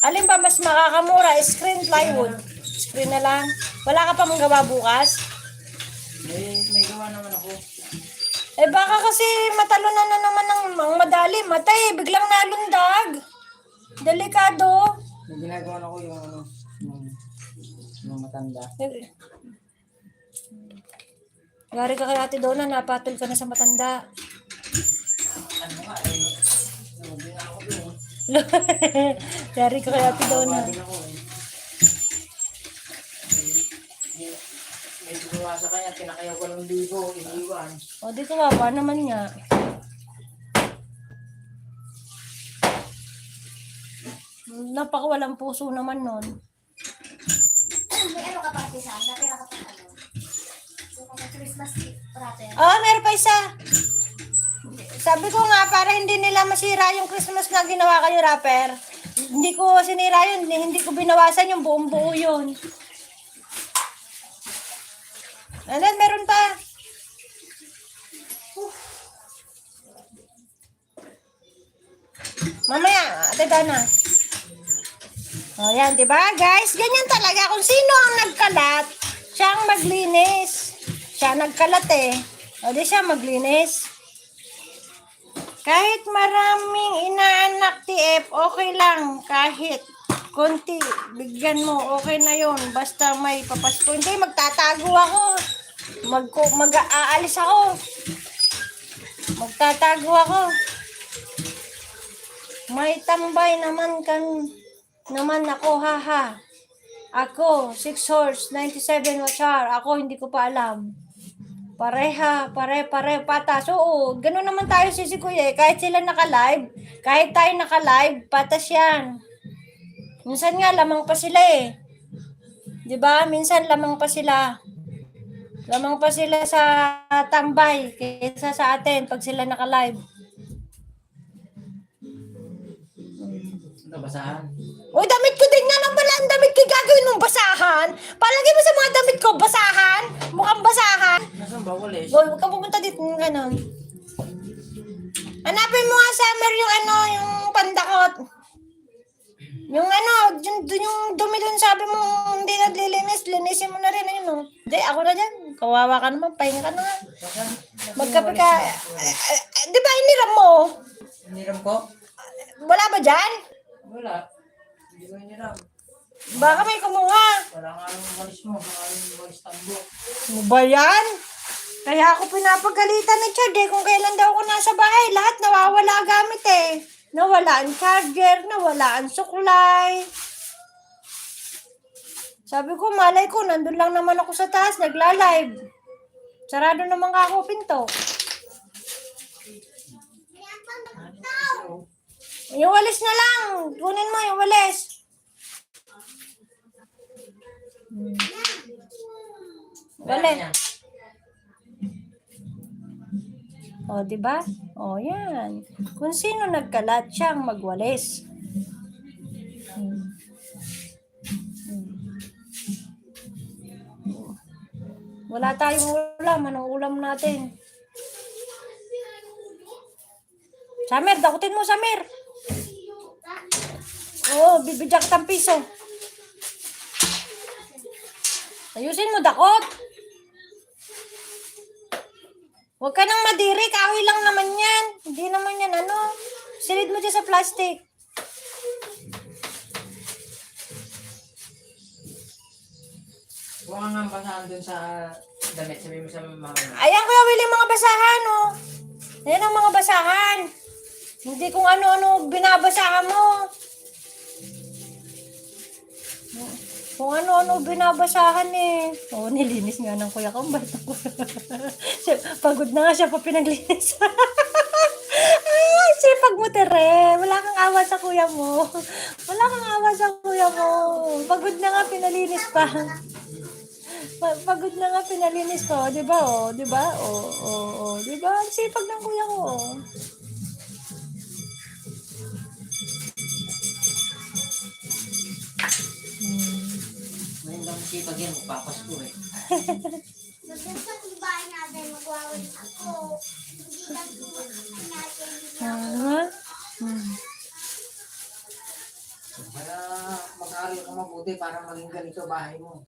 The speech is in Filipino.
Alin ba mas makakamura? Screen, plywood. Screen na lang. Wala ka pa mong gawa bukas? May gawa naman ako. Eh baka kasi matalunan na naman ng madali. Matay, biglang nalundag. Delikado. May ginagawa na ko yung ano, yung matanda. Yari ka kay Ate Donna, napatol ka na sa matanda. Ano nga hindi na ako doon. Yari ka kay Ate Donna. Din ako eh. May gumawa sa kanya, tinakayaw ko ng libo, iniwan. O di kawawa naman niya. Napakawalang puso naman nun. May ano ka pa sa natira ka pa ano? Yung Christmas wrapper. Meron pa isa. Sabi ko nga, para hindi nila masira yung Christmas na ginawa kayo rapper. Hindi ko sinira yun. Hindi ko binawasan yung buong buo yun. Ayan, meron pa. Mamaya, Ate Donna. O yan, di ba guys? Ganyan talaga. Kung sino ang nagkalat, siya ang maglinis. Siya nagkalat eh. O di siya maglinis. Kahit maraming inaanak TF, okay lang. Kahit konti, bigyan mo, okay na yon. Basta may papasko. Hindi, magtatago ako. Mag-aalis ako. Magtatago ako. May tambay naman naman ako, haha. Ako, 6 horse, 97 wachar. Ako, hindi ko pa alam. Pareha, pare, patas. Oo, gano'n naman tayo sisikuya eh. Kahit sila naka-live, kahit tayo naka-live, patas yan. Minsan nga, lamang pa sila eh. 'Di ba? Minsan lamang pa sila. Lamang pa sila sa tambay kaysa sa atin pag sila naka-live. Ito, basahan. Uy, damit ko din nga naman ang damit ko gagawin mong basahan. Palagi mo sa mga damit ko, basahan. Mukhang basahan. Nasaan ba walis? Boy, huwag kang pumunta dito ng ganon. Hanapin mo nga, Summer, yung yung pandakot. Yung yung dumi dun, sabi mo, hindi naglilinis, linisin mo na rin, Hindi, ako na dyan. Kawawa ka naman, pahinga ka na nga. Magkape ka. Di ba, iniram mo? Hiniram ko? Wala ba dyan? Wala. Hindi ko hiniram. Baka may kumuha. Wala nga yung walis mo. Wala yung walis tambo. Ano ba yan? Kaya ako pinapagalitan ng Chad eh, kung kailan daw ako nasa bahay. Lahat nawawala gamit eh. Nawala ang charger, nawala ang suklay. Sabi ko, malay ko, nandun lang naman ako sa taas, nagla-live. Sarado naman ka ako pinto. Yung walis na lang. Kunin mo yung walis. Walis. O, diba? O, yan. Kung sino nagkalat, siyang magwalis. Wala tayong ulam. Anong ulam natin? Samer, dakutin mo, Samer. Oo, bibigyan kitang piso. Ayusin mo, dakot. Huwag ka nang madiri, kahoy lang naman yan. Hindi naman yan, silid mo dyan sa plastic. Huwag nga nga basahan dun sa damit. Sabi mo sa mga... Ayan, Kuya Willie, mga basahan, Ayan ang mga basahan. Hindi kung ano-ano binabasahan mo. Kung ano-ano binabasahan eh. Oo, nilinis nga ng kuya ko. Pagod na nga siya pa pinaglinis. Ay, sipag mo, Tere. Wala kang awa sa kuya mo. Wala kang awa sa kuya mo. Pagod na nga pinalinis pa. Pagod na nga pinalinis pa. Diba, Diba? Diba? Ang sipag ng kuya ko, Ngayon lang sipag yan, magpapasko eh. Nagpunta sa bahay natin, magwawalis ako. Hindi lang natin. Kaya mag-aaral ka mabuti para maging ganito bahay mo.